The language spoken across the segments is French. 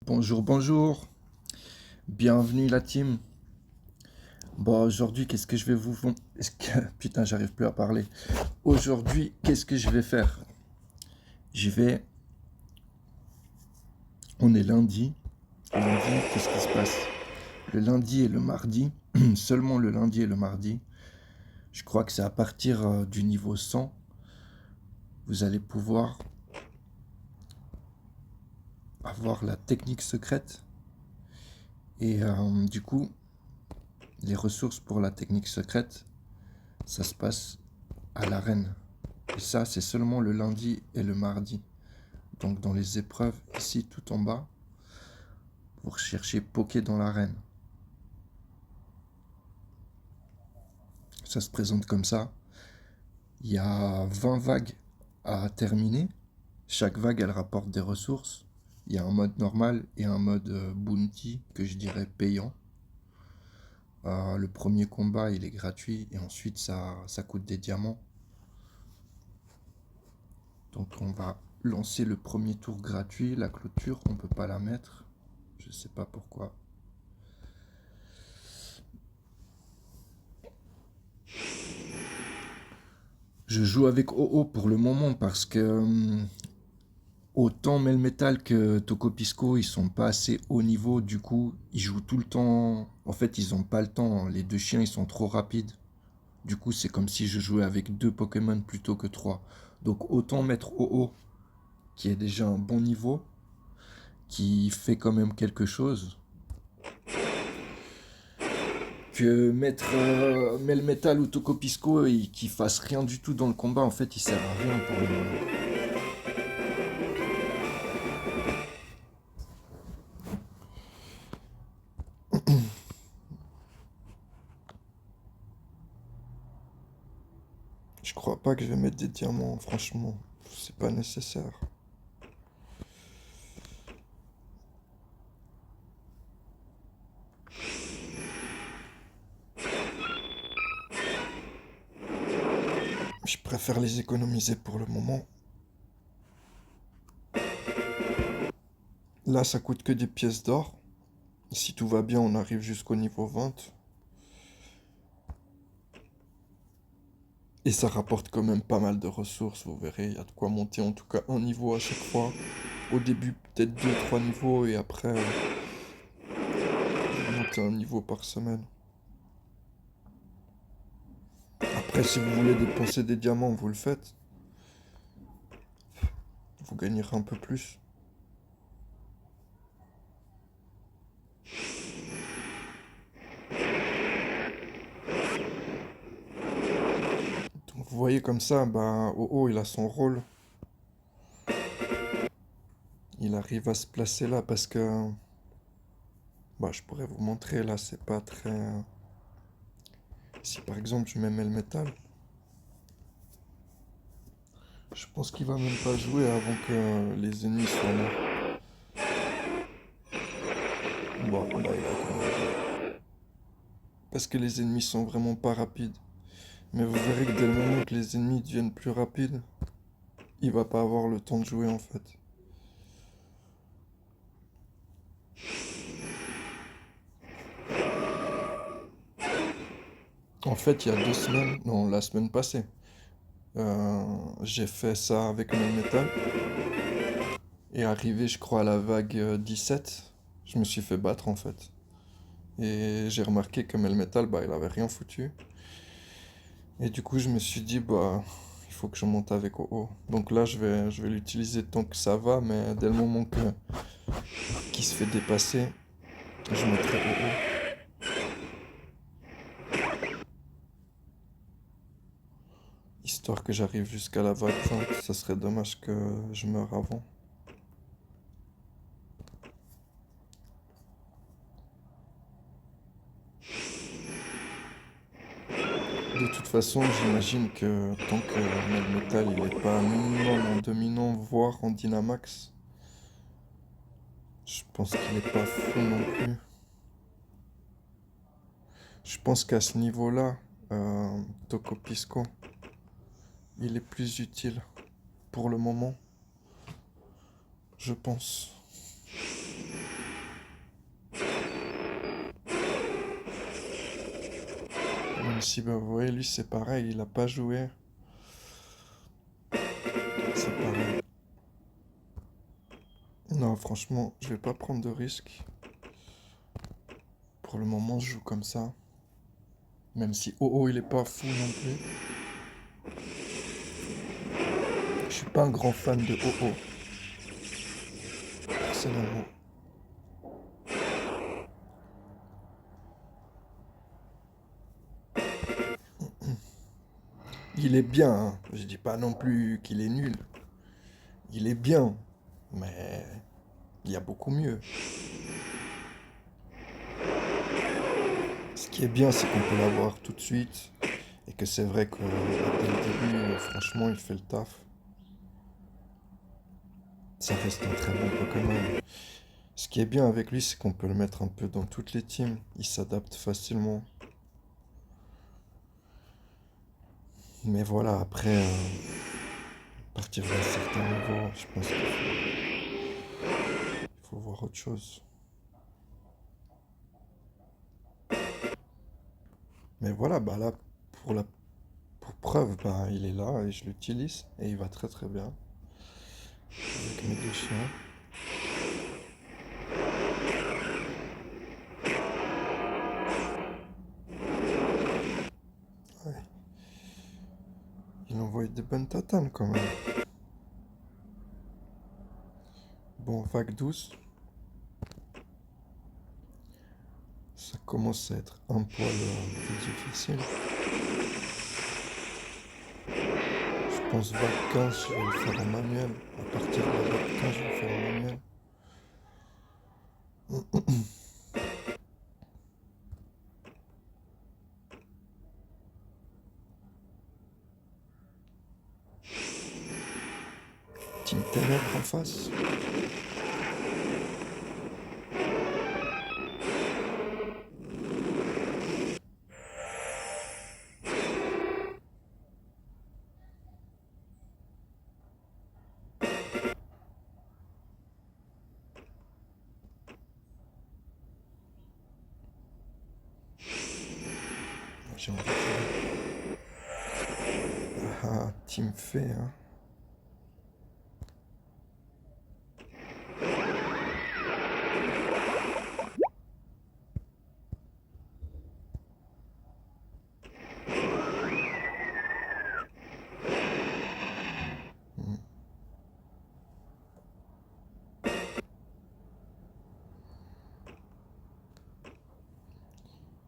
Bonjour, bonjour, bienvenue la team. Bon, aujourd'hui, qu'est-ce que je vais vous... Est-ce que... Putain, j'arrive plus à parler. Aujourd'hui, qu'est-ce que je vais faire? Je vais... On est lundi. Lundi, qu'est-ce qui se passe? Le lundi et le mardi, seulement le lundi et le mardi, je crois que c'est à partir du niveau 100, vous allez pouvoir avoir la technique secrète. Et du coup, les ressources pour la technique secrète, ça se passe à l'arène. Et ça, c'est seulement le lundi et le mardi. Donc dans les épreuves, ici tout en bas, pour chercher Poké dans l'arène. Ça se présente comme ça. Il y a 20 vagues à terminer. Chaque vague, elle rapporte des ressources. Il y a un mode normal et un mode bounty, que je dirais payant. Le premier combat, il est gratuit et ensuite, ça coûte des diamants. Donc on va lancer le premier tour gratuit. La clôture, on ne peut pas la mettre. Je ne sais pas pourquoi. Je joue avec OO pour le moment parce que autant Melmetal que Tokopisco, ils sont pas assez haut niveau, du coup, ils jouent tout le temps. En fait, ils ont pas le temps. Les deux chiens, ils sont trop rapides. Du coup, c'est comme si je jouais avec deux Pokémon plutôt que trois. Donc, autant mettre OO, qui est déjà un bon niveau, qui fait quand même quelque chose, que mettre Melmetal ou Tokopisco et qui fasse rien du tout dans le combat. En fait, il sert à rien pour le moment. Je crois pas que je vais mettre des diamants, franchement. C'est pas nécessaire. Je préfère les économiser pour le moment. Là, ça coûte que des pièces d'or. Si tout va bien, on arrive jusqu'au niveau 20. Et ça rapporte quand même pas mal de ressources, vous verrez. Il y a de quoi monter en tout cas un niveau à chaque fois. Au début, peut-être deux, trois niveaux et après, monter un niveau par semaine. Après, si vous voulez dépenser des diamants, vous le faites. Vous gagnerez un peu plus. Donc vous voyez comme ça, bah, Oh, il a son rôle. Il arrive à se placer là parce que... Bah, je pourrais vous montrer là, c'est pas très... Si par exemple je mets Melmetal, je pense qu'il va même pas jouer avant que les ennemis soient là. Bon, là il a quand même joué. Parce que les ennemis sont vraiment pas rapides. Mais vous verrez que dès le moment que les ennemis deviennent plus rapides, il va pas avoir le temps de jouer en fait. En fait, il y a 2 semaines, non, la semaine passée, j'ai fait ça avec Melmetal. Et arrivé, je crois, à la vague 17, je me suis fait battre en fait. Et j'ai remarqué que Melmetal, bah, il avait rien foutu. Et du coup, je me suis dit, bah, il faut que je monte avec OO. Donc là, je vais l'utiliser tant que ça va, mais dès le moment qu'il se fait dépasser, je mettrai OO. Histoire que j'arrive jusqu'à la vague 20, ça serait dommage que je meure avant. De toute façon, j'imagine que tant que Melmetal il est pas minimum en dominant, voire en Dynamax, je pense qu'il est pas fou non plus. Je pense qu'à ce niveau-là, Tokopisco, il est plus utile pour le moment, je pense. Ici, bah, vous voyez, lui, c'est pareil, il a pas joué. C'est pareil. Non, franchement, je vais pas prendre de risques. Pour le moment, je joue comme ça. Même si Oh il est pas fou non plus. Je suis pas un grand fan de Oh, personnellement. Il est bien, hein. Je dis pas non plus qu'il est nul. Il est bien, mais il y a beaucoup mieux. Ce qui est bien, c'est qu'on peut l'avoir tout de suite. Et que c'est vrai que dès le début, franchement, il fait le taf. Ça reste un très bon Pokémon. Ce qui est bien avec lui, c'est qu'on peut le mettre un peu dans toutes les teams. Il s'adapte facilement. Mais voilà, après, à partir d'un certain niveau, je pense qu'il faut voir autre chose. Mais voilà, bah là, pour la pour preuve, bah, il est là et je l'utilise. Et il va très très bien avec mes deux chiens. Ouais. Il envoie des bonnes tatanes quand même. Bon, vague douce. Ça commence à être un poil plus difficile. Je pense vague 15, je vais le faire en manuel. À partir de la vague 15, je vais le faire en manuel. Team Ténèbres en face. J'ai envie de faire. Ah, Team Fée, hein. Hmm.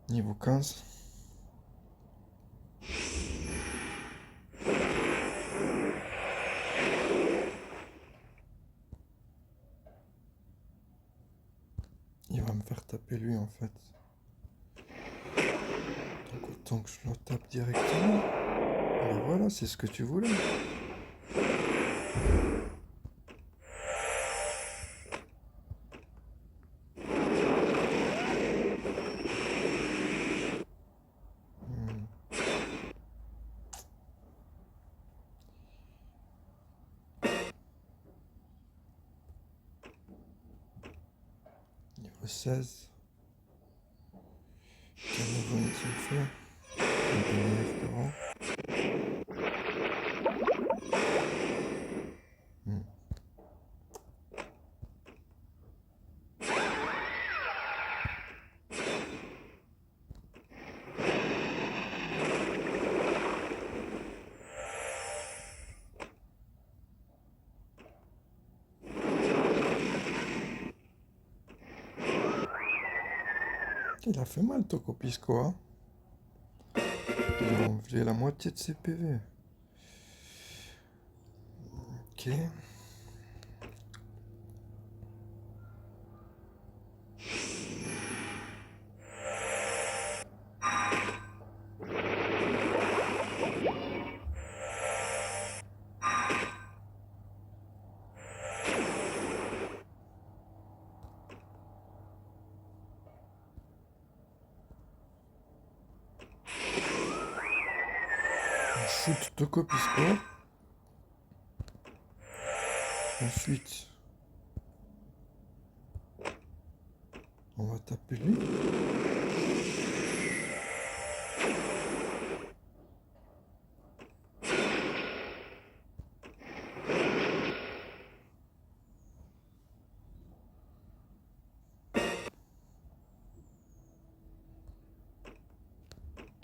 Niveau 15. Il va me faire taper lui en fait. Donc autant que je le tape directement. Ben voilà, c'est ce que tu voulais. Hmm. Niveau 16. Quel niveau est-il fait? Un peu meilleur qu'avant. Hmm. Il a fait mal Tokopisco, hein. Il a enlevé la moitié de ses PV. Ok. On shoot Tokopisco. Ensuite, on va taper lui.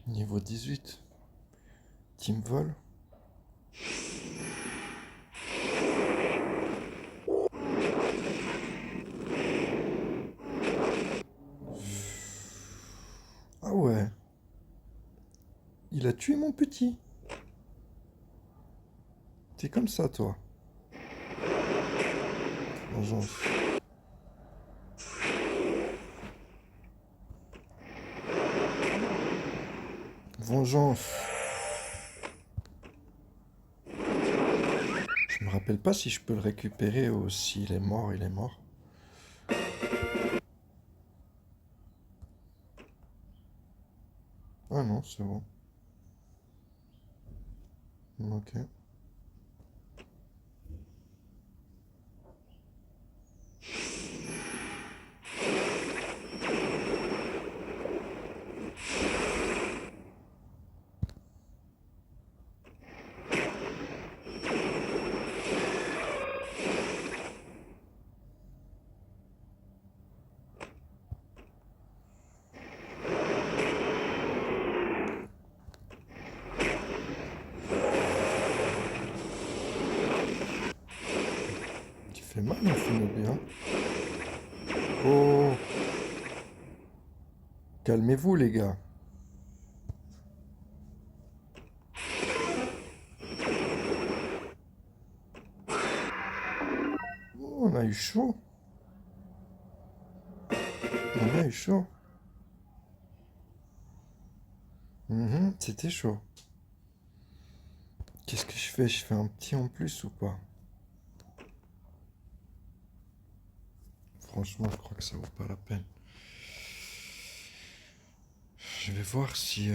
Niveau 18. Team Vol. Ah ouais. Il a tué mon petit. T'es comme ça, toi. Vengeance. Vengeance. Je me rappelle pas si je peux le récupérer ou s'il est mort, il est mort. Ah non, c'est bon. Ok. Tu fais mal, mon Shinobi, hein. Oh, calmez-vous, les gars. Oh, on a eu chaud. On a eu chaud. C'était chaud. Qu'est-ce que je fais? Je fais un petit en plus ou pas? Franchement, je crois que ça vaut pas la peine. Je vais voir si...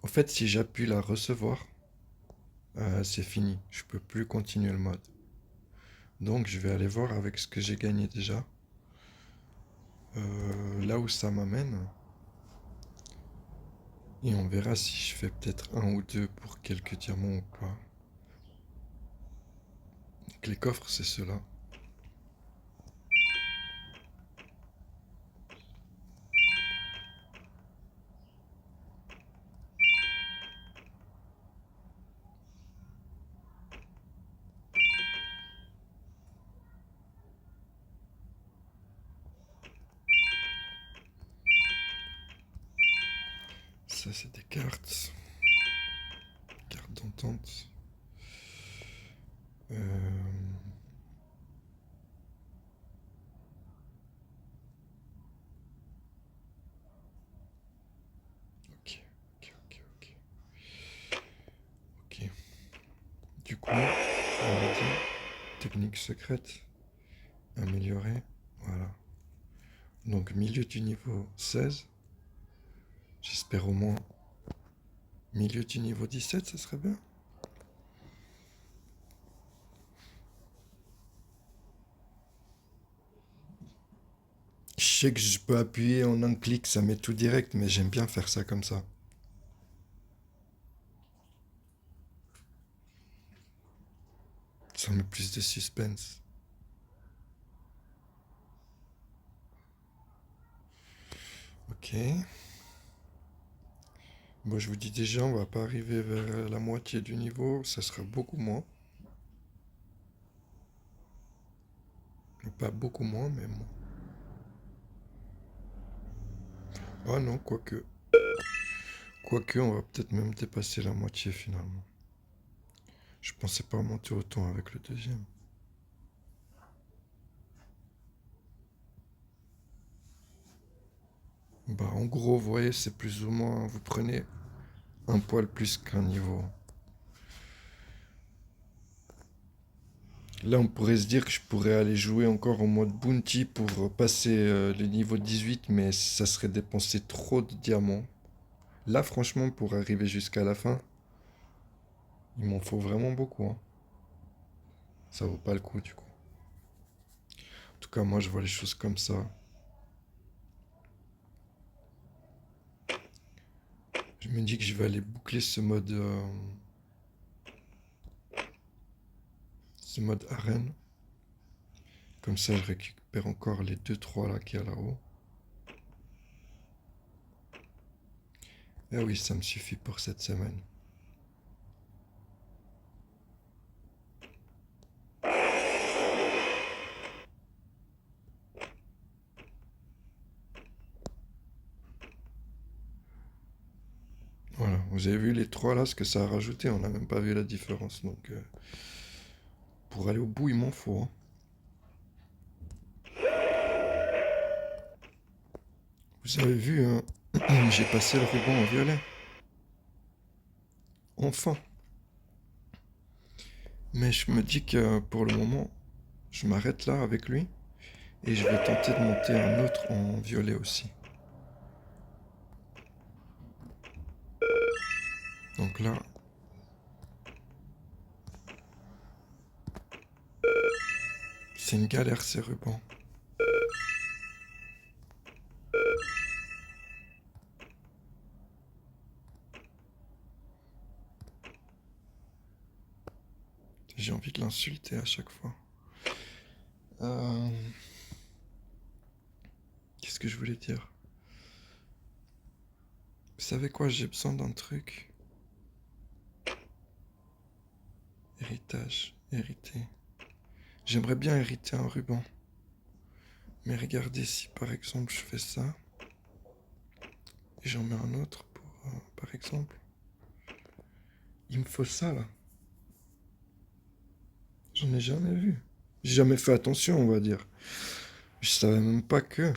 En fait, si j'appuie la recevoir, c'est fini. Je peux plus continuer le mode. Donc, je vais aller voir avec ce que j'ai gagné déjà. Là où ça m'amène. Et on verra si je fais peut-être un ou deux pour quelques diamants ou pas. Donc, les coffres, c'est ceux-là. Ça, c'est des cartes. Cartes d'entente. Ok, ok, ok, ok. Ok. Du coup, on a dit technique secrète, améliorer, voilà. Donc milieu du niveau 16, j'espère au moins milieu du niveau 17, ça serait bien. Je sais que je peux appuyer en un clic, ça met tout direct, mais j'aime bien faire ça comme ça. Ça met plus de suspense. Ok. Bon, je vous dis déjà, on va pas arriver vers la moitié du niveau, ça sera beaucoup moins. Pas beaucoup moins, mais moins. Ah non, quoique. Quoique, on va peut-être même dépasser la moitié finalement. Je pensais pas monter autant avec le deuxième. Bah, en gros, vous voyez, c'est plus ou moins, vous prenez un poil plus qu'un niveau. Là, on pourrait se dire que je pourrais aller jouer encore en mode bounty pour passer les niveaux 18, mais ça serait dépenser trop de diamants. Là, franchement, pour arriver jusqu'à la fin, il m'en faut vraiment beaucoup, hein. Ça vaut pas le coup, du coup. En tout cas, moi, je vois les choses comme ça. Je me dis que je vais aller boucler ce mode arène. Comme ça, je récupère encore les deux trois là qu'il y a là-haut. Eh oui, ça me suffit pour cette semaine. Voilà, vous avez vu les trois là, ce que ça a rajouté, on n'a même pas vu la différence. Donc, pour aller au bout, il m'en faut, hein. Vous avez vu, hein, j'ai passé le ruban en violet. Enfin. Mais je me dis que pour le moment, je m'arrête là avec lui et je vais tenter de monter un autre en violet aussi. Donc là, c'est une galère ces rubans. J'ai envie de l'insulter à chaque fois. Euh, Qu'est-ce que je voulais dire? Vous savez quoi? J'ai besoin d'un truc. Héritage, hériter. J'aimerais bien hériter un ruban. Mais regardez si par exemple je fais ça et j'en mets un autre pour, par exemple. Il me faut ça là. J'en ai jamais vu. J'ai jamais fait attention, on va dire. Je savais même pas que.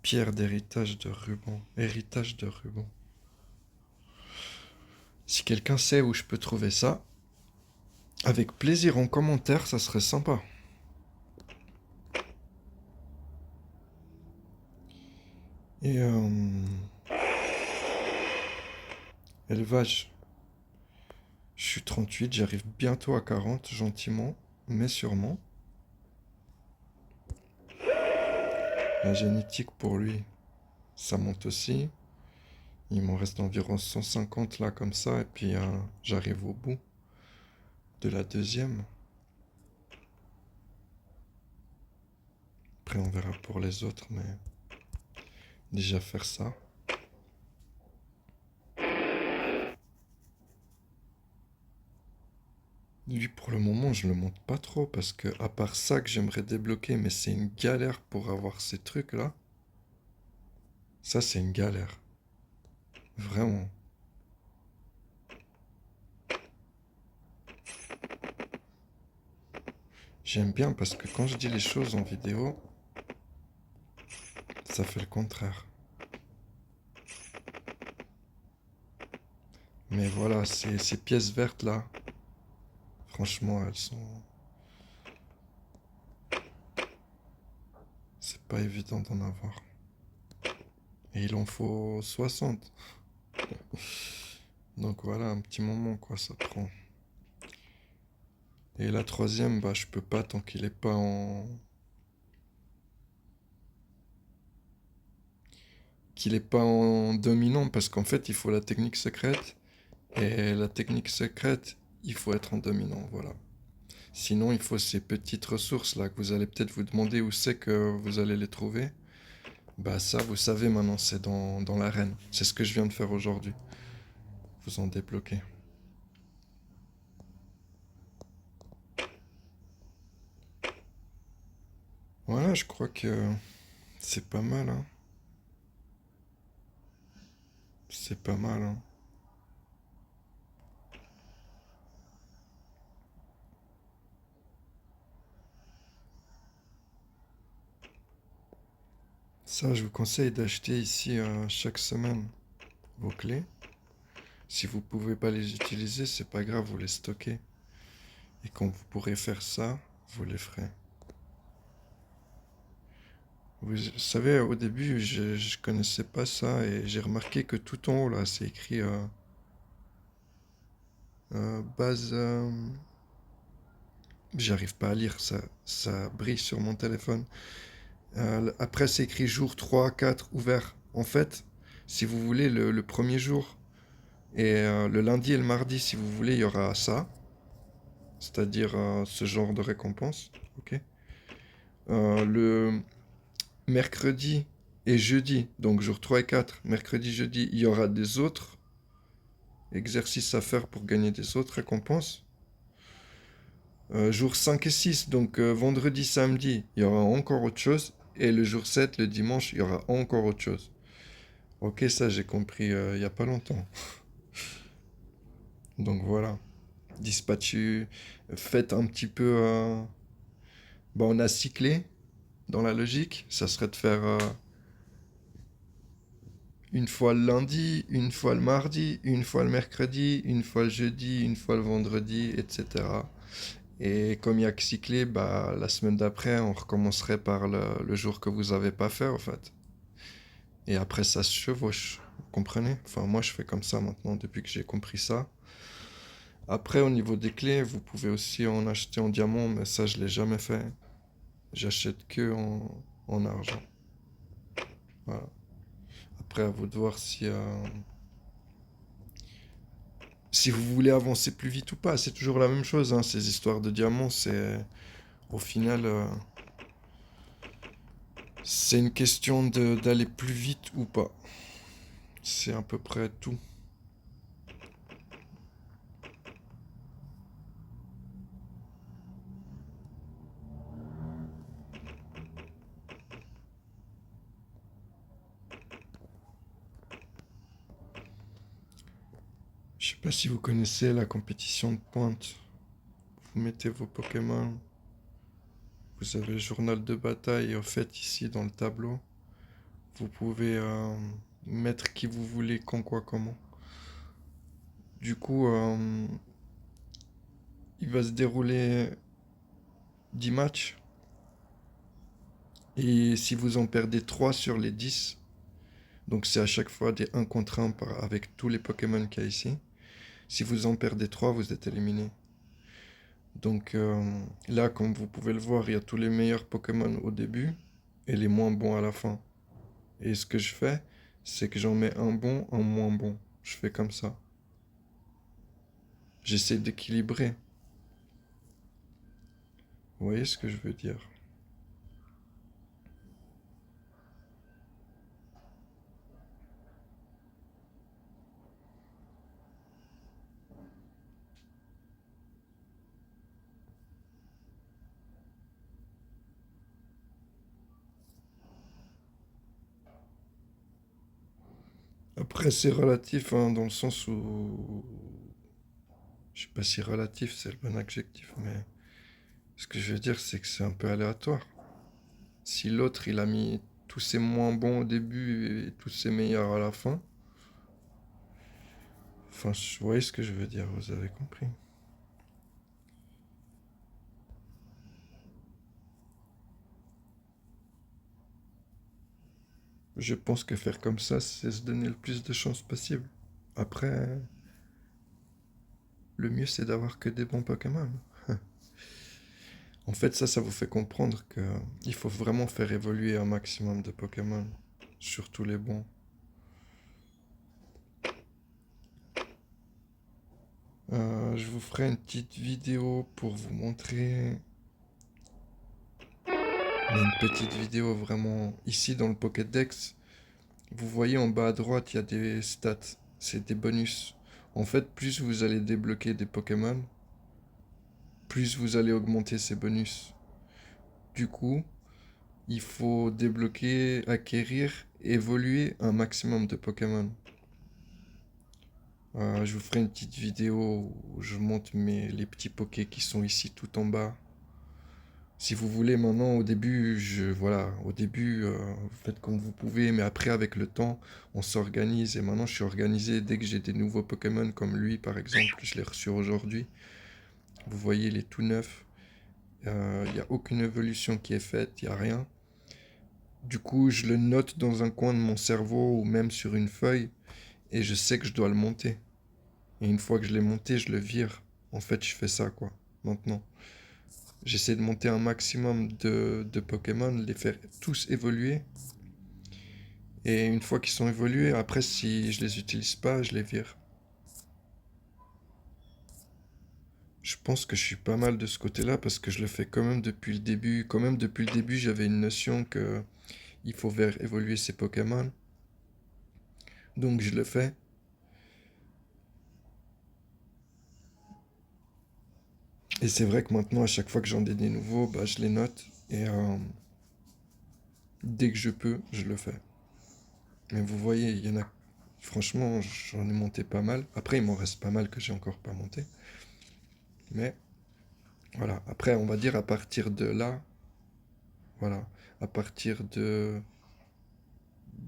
Pierre d'héritage de ruban. Héritage de ruban. Si quelqu'un sait où je peux trouver ça, avec plaisir en commentaire, ça serait sympa. Et élevage. Je suis 38, j'arrive bientôt à 40, gentiment, mais sûrement. La génétique pour lui, ça monte aussi. Il m'en reste environ 150 là comme ça, et puis j'arrive au bout de la deuxième. Après on verra pour les autres, mais déjà faire ça. Lui pour le moment je le monte pas trop parce que à part ça que j'aimerais débloquer, mais c'est une galère pour avoir ces trucs là. Ça c'est une galère. Vraiment. J'aime bien parce que quand je dis les choses en vidéo, ça fait le contraire. Mais voilà, ces pièces vertes là, franchement, elles sont. C'est pas évident d'en avoir. Et il en faut 60. Donc voilà, un petit moment quoi, ça prend. Et la troisième, bah je peux pas tant qu'il est pas en. Qu'il est pas en dominant parce qu'en fait il faut la technique secrète. Et la technique secrète, il faut être en dominant, voilà. Sinon, il faut ces petites ressources là que vous allez peut-être vous demander où c'est que vous allez les trouver. Bah ça, vous savez maintenant, c'est dans l'arène. C'est ce que je viens de faire aujourd'hui. Vous en débloquez. Voilà, je crois que c'est pas mal, hein. C'est pas mal, hein. Ça, je vous conseille d'acheter ici chaque semaine vos clés. Si vous pouvez pas les utiliser, c'est pas grave, vous les stockez. Et quand vous pourrez faire ça, vous les ferez. Vous savez, au début, je connaissais pas ça et j'ai remarqué que tout en haut, là, c'est écrit base. J'arrive pas à lire, ça brille sur mon téléphone. Après, c'est écrit jour 3, 4, ouvert. En fait, si vous voulez, le premier jour et le lundi et le mardi, si vous voulez, il y aura ça. C'est-à-dire ce genre de récompense. Ok. Le mercredi, Et jeudi, donc jour 3 et 4, mercredi, jeudi, il y aura des autres exercices à faire pour gagner des autres récompenses. Jour 5 et 6, donc vendredi, samedi, il y aura encore autre chose. Et le jour 7, le dimanche, il y aura encore autre chose. Ok, ça j'ai compris il n'y a pas longtemps. Donc voilà. Dispatchu, faites un petit peu... on a cyclé dans la logique. Ça serait de faire une fois le lundi, une fois le mardi, une fois le mercredi, une fois le jeudi, une fois le vendredi, etc. Et comme il y a que cycler, bah, la semaine d'après, on recommencerait par le jour que vous avez pas fait, en fait. Et après, ça se chevauche. Vous comprenez? Enfin, moi, je fais comme ça maintenant, depuis que j'ai compris ça. Après, au niveau des clés, vous pouvez aussi en acheter en diamant, mais ça, je l'ai jamais fait. J'achète que en argent. Voilà. Après, à vous de voir si vous voulez avancer plus vite ou pas. C'est toujours la même chose, hein. Ces histoires de diamants, c'est au final, c'est une question d'aller plus vite ou pas. C'est à peu près tout. Je sais pas si vous connaissez la compétition de pointe. Vous mettez vos Pokémon. Vous avez le journal de bataille. Et au fait, ici dans le tableau, vous pouvez mettre qui vous voulez, quand, quoi, comment. Du coup, il va se dérouler 10 matchs. Et si vous en perdez 3 sur les 10, donc c'est à chaque fois des 1 contre 1 avec tous les Pokémon qu'il y a ici. Si vous en perdez 3, vous êtes éliminé. Donc là, comme vous pouvez le voir, il y a tous les meilleurs Pokémon au début et les moins bons à la fin. Et ce que je fais, c'est que j'en mets un bon, un moins bon. Je fais comme ça. J'essaie d'équilibrer. Vous voyez ce que je veux dire? Après, c'est relatif, hein, dans le sens où... Je sais pas si relatif, c'est le bon adjectif, mais ce que je veux dire, c'est que c'est un peu aléatoire. Si l'autre, il a mis tous ses moins bons au début et tous ses meilleurs à la fin, enfin, vous voyez ce que je veux dire, vous avez compris. Je pense que faire comme ça, c'est se donner le plus de chances possible. Après, le mieux, c'est d'avoir que des bons Pokémon. En fait, ça vous fait comprendre que il faut vraiment faire évoluer un maximum de Pokémon, surtout les bons. Je vous ferai une petite vidéo pour vous montrer. Mais une petite vidéo vraiment ici dans le Pokédex. Vous voyez en bas à droite, il y a des stats. C'est des bonus. En fait, plus vous allez débloquer des Pokémon, plus vous allez augmenter ces bonus. Du coup, il faut débloquer, acquérir, évoluer un maximum de Pokémon. Je vous ferai une petite vidéo où je montre les petits Pokés qui sont ici tout en bas. Si vous voulez maintenant, au début, voilà, au début, vous faites comme vous pouvez, mais après, avec le temps, on s'organise. Et maintenant, je suis organisé dès que j'ai des nouveaux Pokémon, comme lui, par exemple, je l'ai reçu aujourd'hui. Vous voyez, il est tout neuf. Il n'y a aucune évolution qui est faite, il n'y a rien. Du coup, je le note dans un coin de mon cerveau ou même sur une feuille, et je sais que je dois le monter. Et une fois que je l'ai monté, je le vire. En fait, je fais ça, quoi, maintenant. J'essaie de monter un maximum de Pokémon, les faire tous évoluer. Et une fois qu'ils sont évolués, après, si je les utilise pas, je les vire. Je pense que je suis pas mal de ce côté-là parce que je le fais quand même depuis le début. Quand même, depuis le début, j'avais une notion que il faut faire évoluer ses Pokémon. Donc je le fais. Et c'est vrai que maintenant, à chaque fois que j'en ai des nouveaux, bah, je les note. Et dès que je peux, je le fais. Mais vous voyez, il y en a. Franchement, j'en ai monté pas mal. Après, il m'en reste pas mal que j'ai encore pas monté. Mais voilà. Après, on va dire à partir de là, voilà. À partir de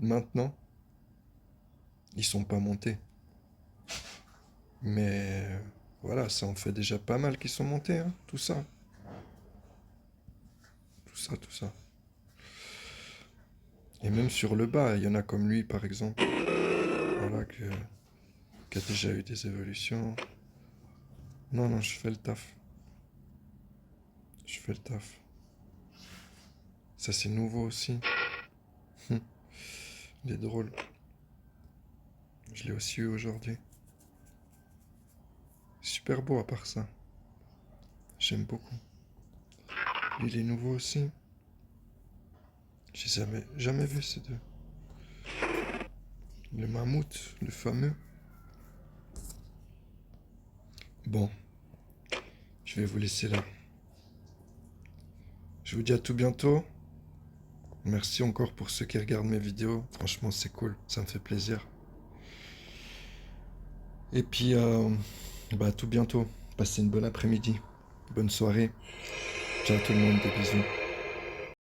maintenant, ils sont pas montés. Mais voilà, ça en fait déjà pas mal qui sont montés, hein, tout ça. Tout ça, tout ça. Et même sur le bas, il y en a comme lui, par exemple. Voilà, qui a déjà eu des évolutions. Non, non, je fais le taf. Je fais le taf. Ça, c'est nouveau aussi. Il est drôle. Je l'ai aussi eu aujourd'hui. Super beau à part ça. J'aime beaucoup. Lui, il est nouveau aussi. J'ai jamais vu ces deux. Le mammouth, le fameux. Bon, je vais vous laisser là. Je vous dis à tout bientôt. Merci encore pour ceux qui regardent mes vidéos. Franchement, c'est cool. Ça me fait plaisir. Et puis, bah, à tout bientôt. Passez une bonne après-midi. Bonne soirée. Ciao tout le monde, des bisous.